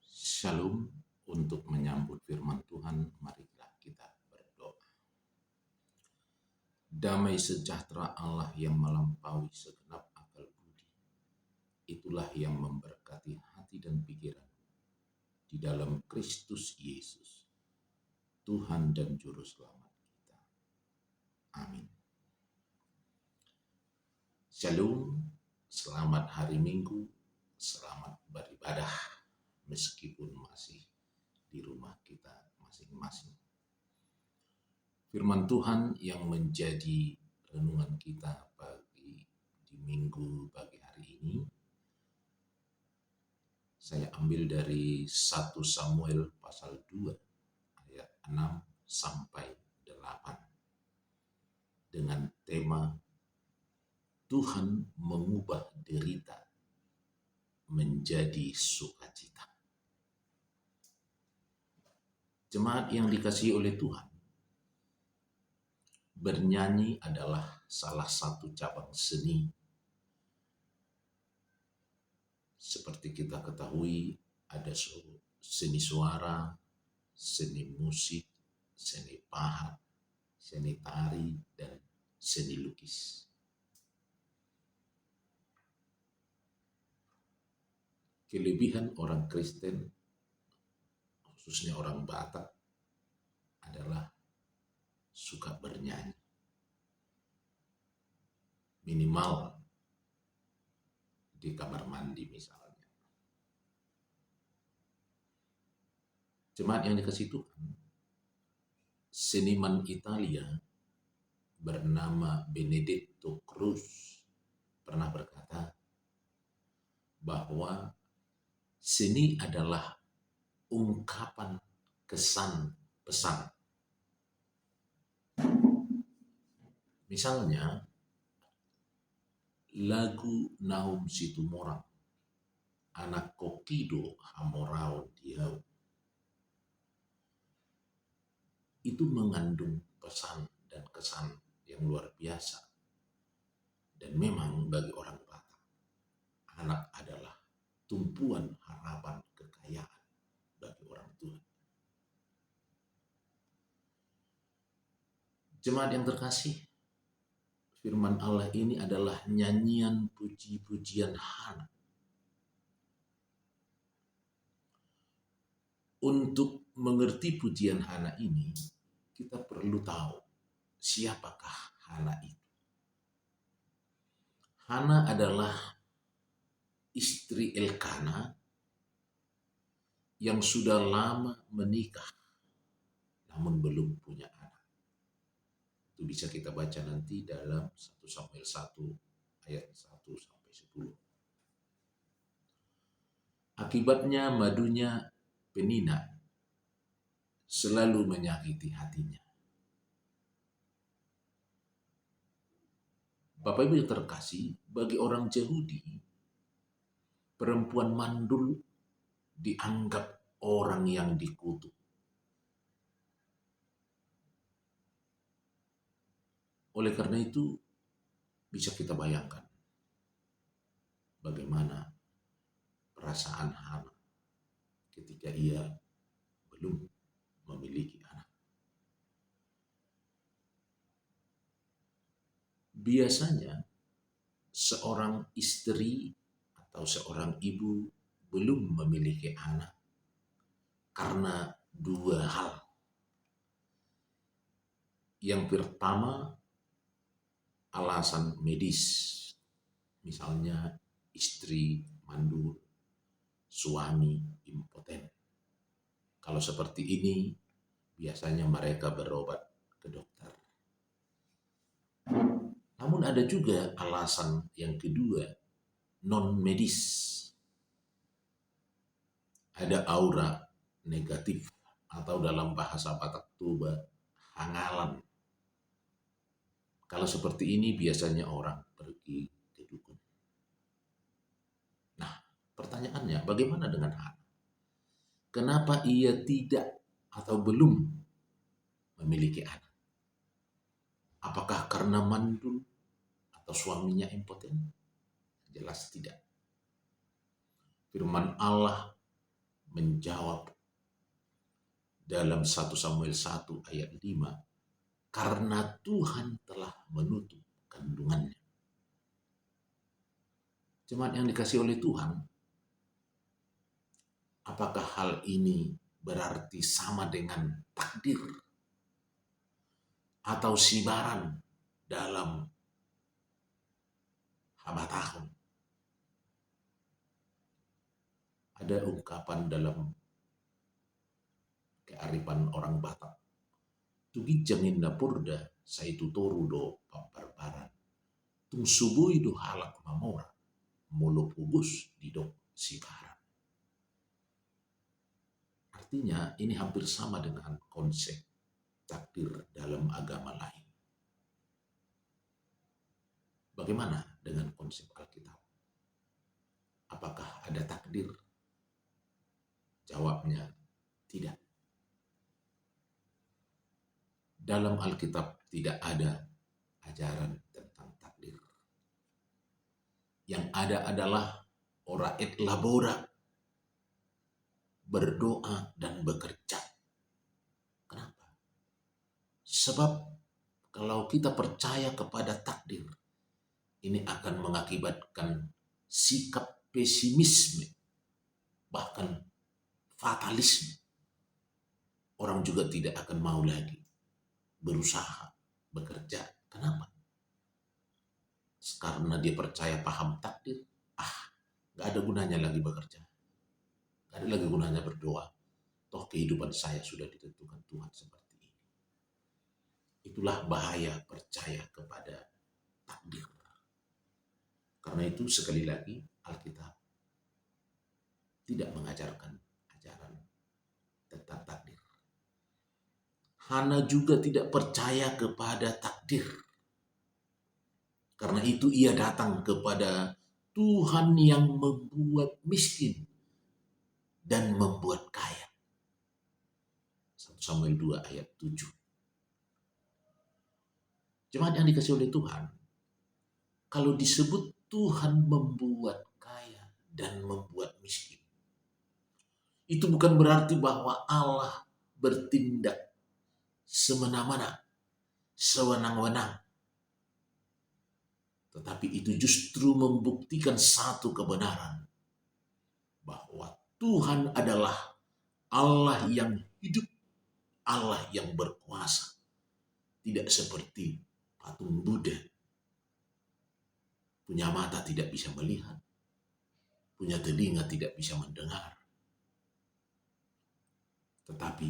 Shalom. Untuk menyambut firman Tuhan, marilah kita berdoa. Damai sejahtera Allah yang melampaui segenap akal budi, itulah yang memberkati hati dan pikiran di dalam Kristus Yesus, Tuhan dan Juru Selamat kita. Amin. Shalom, selamat hari Minggu, selamat beribadah meskipun masih di rumah kita masing-masing. Firman Tuhan yang menjadi renungan kita di minggu pagi hari ini, saya ambil dari 1 Samuel pasal 2 ayat 6 sampai 8 dengan tema Tuhan mengubah derita menjadi sukacita. Jemaat yang dikasihi oleh Tuhan, bernyanyi adalah salah satu cabang seni. Seperti kita ketahui, ada seni suara, seni musik, seni pahat, seni tari, dan seni lukis. Kelebihan orang Kristen, khususnya orang Batak, adalah suka bernyanyi. Minimal di kamar mandi misalnya. Jemaat yang dikasihi Tuhan, seniman Italia bernama Benedetto Croce pernah berkata bahwa seni adalah ungkapan kesan pesan. Misalnya, lagu Naum Situmorang, anak kokido hamorao diau, itu mengandung pesan dan kesan yang luar biasa. Dan memang bagi orang Batak, anak adalah tumpuan harapan kekayaan bagi orang tua. Jemaat yang terkasih, firman Allah ini adalah nyanyian puji-pujian Hana. Untuk mengerti pujian Hana ini, kita perlu tahu siapakah Hana itu. Hana adalah istri Elkana yang sudah lama menikah namun belum punya anak. Itu bisa kita baca nanti dalam 1 Samuel 1 ayat 1 sampai 10. Akibatnya madunya Penina selalu menyakiti hatinya. Bapak Ibu yang terkasih, bagi orang Yahudi, perempuan mandul dianggap orang yang dikutuk. Oleh karena itu, bisa kita bayangkan bagaimana perasaan Hana ketika ia belum memiliki anak. Biasanya seorang istri atau seorang ibu belum memiliki anak karena dua hal. Yang pertama, alasan medis. Misalnya istri mandul, suami impoten. Kalau seperti ini, biasanya mereka berobat ke dokter. Namun ada juga alasan yang kedua, non-medis. Ada aura negatif atau dalam bahasa Batak Toba, hangalan. Kalau seperti ini biasanya orang pergi ke dukun. Nah, pertanyaannya bagaimana dengan Hana? Kenapa ia tidak atau belum memiliki anak? Apakah karena mandul atau suaminya impoten? Jelas tidak. Firman Allah menjawab dalam 1 Samuel 1 ayat 5, karena Tuhan telah menutup kandungannya. Jemaat yang dikasihi oleh Tuhan, apakah hal ini berarti sama dengan takdir atau sibaran dalam haba tahun? Ada ungkapan dalam kearifan orang Batak, tugi jangin purda saitu toru do pambarbaran, tung subui do halak mamora, mulu pugus di do sibaran. Artinya ini hampir sama dengan konsep takdir dalam agama lain. Bagaimana dengan konsep Alkitab? Apakah ada takdir? Jawabnya tidak. Dalam Alkitab tidak ada ajaran tentang takdir. Yang ada adalah ora et labora, berdoa dan bekerja. Kenapa? Sebab kalau kita percaya kepada takdir, ini akan mengakibatkan sikap pesimisme, bahkan fatalisme. Orang juga tidak akan mau lagi berusaha, bekerja. Kenapa? Karena dia percaya paham takdir. Gak ada gunanya lagi bekerja. Gak ada lagi gunanya berdoa. Toh kehidupan saya sudah ditentukan Tuhan seperti ini. Itulah bahaya percaya kepada takdir. Karena itu sekali lagi Alkitab tidak mengajarkan ajaran tentang takdir. Hana juga tidak percaya kepada takdir. Karena itu ia datang kepada Tuhan yang membuat miskin dan membuat kaya. 1 Samuel 2 ayat 7. Jemaat yang dikasihi oleh Tuhan, kalau disebut Tuhan membuat kaya dan membuat miskin, itu bukan berarti bahwa Allah bertindak semena-mena, sewenang-wenang. Tetapi itu justru membuktikan satu kebenaran, bahwa Tuhan adalah Allah yang hidup, Allah yang berkuasa. Tidak seperti patung Buddha. Punya mata tidak bisa melihat, punya telinga tidak bisa mendengar. Tetapi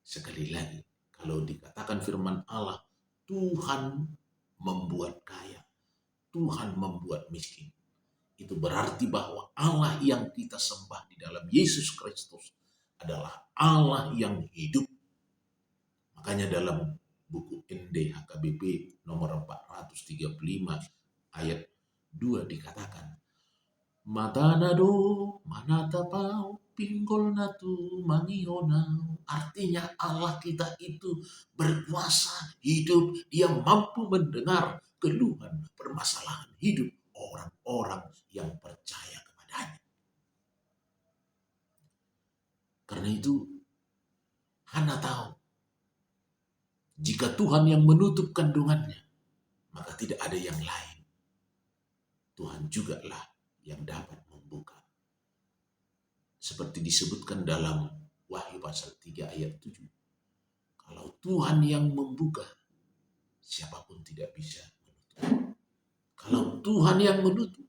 sekali lagi, kalau dikatakan firman Allah, Tuhan membuat kaya, Tuhan membuat miskin, itu berarti bahwa Allah yang kita sembah di dalam Yesus Kristus adalah Allah yang hidup. Makanya dalam buku NDHKBP nomor 435 ayat 2 dikatakan, Matanado manatapau pinggol natu mangionau. Artinya Allah kita itu berkuasa, hidup, dia mampu mendengar keluhan permasalahan hidup orang-orang yang percaya kepadanya. Karena itu Hana tahu, jika Tuhan yang menutup kandungannya, maka tidak ada yang lain. Tuhan jugalah yang dapat membuka. Seperti disebutkan dalam Wahyu pasal 3 ayat 7. Kalau Tuhan yang membuka, siapapun tidak bisa menutup. Kalau Tuhan yang menutup,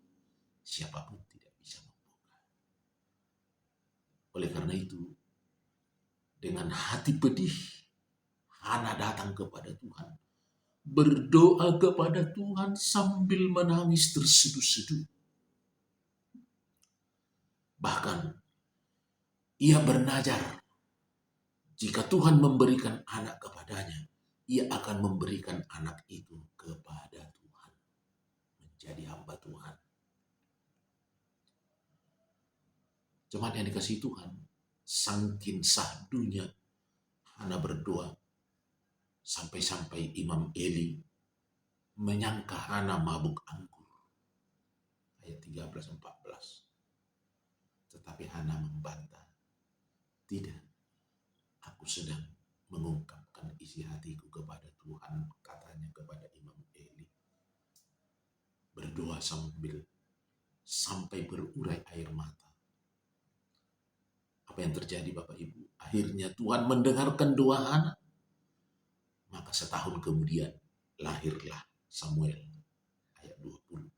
siapapun tidak bisa membuka. Oleh karena itu, dengan hati pedih, Hana datang kepada Tuhan, berdoa kepada Tuhan sambil menangis terseduh-seduh. Bahkan ia bernazar, jika Tuhan memberikan anak kepadanya, ia akan memberikan anak itu kepada Tuhan, menjadi hamba Tuhan. Jemaat yang dikasihi Tuhan, saking sahdunya Hana berdoa, sampai-sampai Imam Eli menyangka Hana mabuk anggur. Ayat 13-14. Tetapi Hana membantah, tidak, aku sedang mengungkapkan isi hatiku kepada Tuhan, katanya kepada Imam Eli. Berdoa sampai berurai air mata. Apa yang terjadi Bapak Ibu? Akhirnya Tuhan mendengarkan doa Hana. Maka setahun kemudian lahirlah Samuel, ayat 20.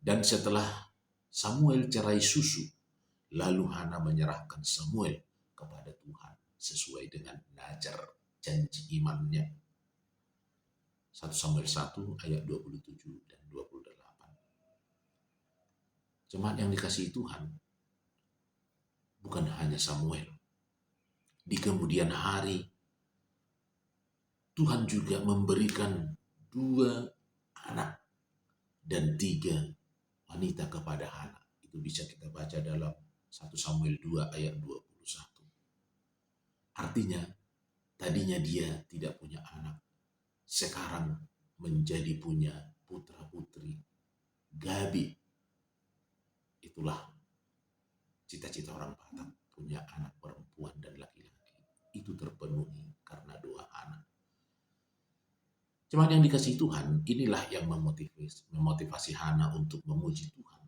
Dan setelah Samuel cerai susu, lalu Hana menyerahkan Samuel kepada Tuhan sesuai dengan nazar janji imannya. 1 Samuel 1 ayat 27 dan 28. Jemaat yang dikasihi Tuhan, bukan hanya Samuel. Di kemudian hari, Tuhan juga memberikan 2 anak dan 3 wanita kepada Hana. Itu bisa kita baca dalam 1 Samuel 2 ayat 21. Artinya, tadinya dia tidak punya anak. Sekarang menjadi punya putra-putri. Gabi. Itulah cita-cita orang Batak, punya anak perempuan dan laki-laki. Itu terpenuhi karena doa Hana. Jemaat yang dikasihi Tuhan, inilah yang memotivasi Hana untuk memuji Tuhan.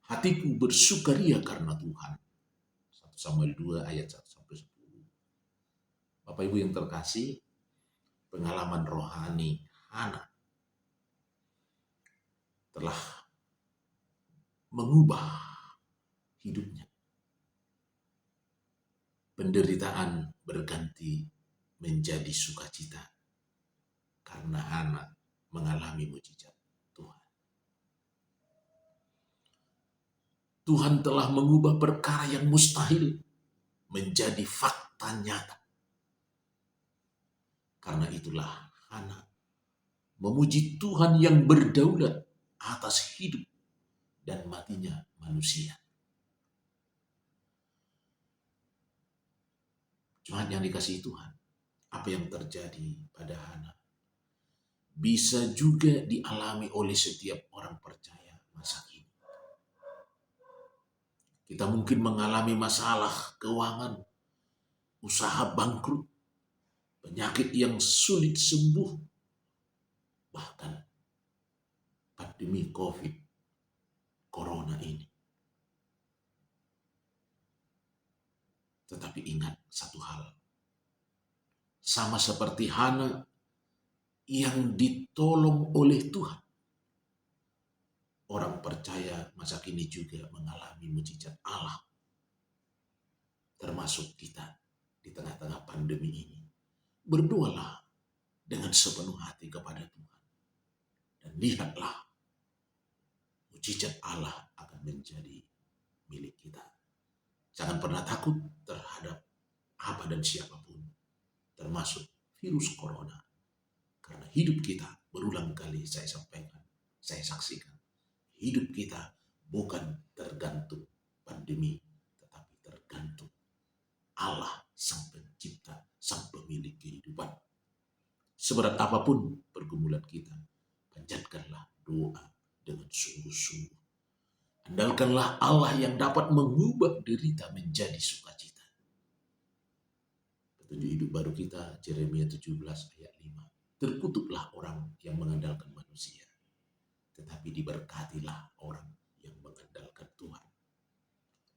Hatiku bersukaria karena Tuhan. 1 Samuel 2 ayat 1-10. Bapak Ibu yang terkasih, pengalaman rohani Hana telah mengubah hidupnya. Penderitaan berganti menjadi sukacita karena Hana mengalami mujizat Tuhan. Tuhan telah mengubah perkara yang mustahil menjadi fakta nyata. Karena itulah Hana memuji Tuhan yang berdaulat atas hidup dan matinya manusia. Jemaat yang dikasihi Tuhan, apa yang terjadi pada Hana bisa juga dialami oleh setiap orang percaya masa kini. Kita mungkin mengalami masalah keuangan, usaha bangkrut, penyakit yang sulit sembuh, bahkan pandemi COVID, Corona ini. Tetapi ingat satu hal, sama seperti Hana yang ditolong oleh Tuhan, orang percaya masa kini juga mengalami mujizat Allah, termasuk kita di tengah-tengah pandemi ini. Berdoalah dengan sepenuh hati kepada Tuhan. Dan lihatlah, mujizat Allah akan menjadi milik kita. Jangan pernah takut terhadap apa dan siapapun, termasuk virus corona. Karena hidup kita, berulang kali saya sampaikan, saya saksikan, hidup kita bukan tergantung pandemi, tetapi tergantung Allah, Sang Pencipta, Sang Pemilik kehidupan. Seberat apapun pergumulan kita, panjatkanlah doa dengan sungguh-sungguh. Andalkanlah Allah yang dapat mengubah derita menjadi sukacita. Petunjuk hidup baru kita, Yeremia 17 ayat 5. Terkutuklah orang yang mengandalkan manusia, tetapi diberkatilah orang yang mengandalkan Tuhan.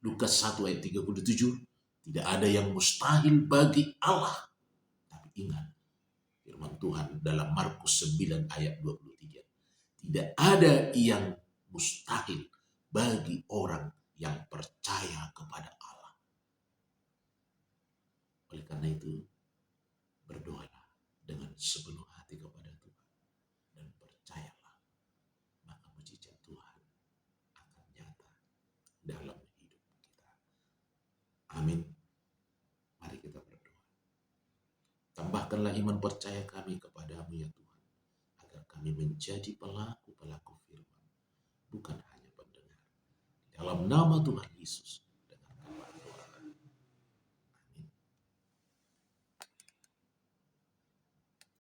Lukas 1 ayat 37, tidak ada yang mustahil bagi Allah. Tapi ingat, firman Tuhan dalam Markus 9 ayat 23. Tidak ada yang mustahil bagi orang yang percaya kepada Allah. Oleh karena itu, berdoalah dengan sepenuh hati kepada Tuhan. Dan percayalah, maka mujizat Tuhan akan nyata dalam hidup kita. Amin. Mari kita berdoa. Tambahkanlah iman percaya kami kepadamu ya Tuhan, agar kami menjadi pelaku-pelaku firman, bukan hanya pendengar. Dalam nama Tuhan Yesus,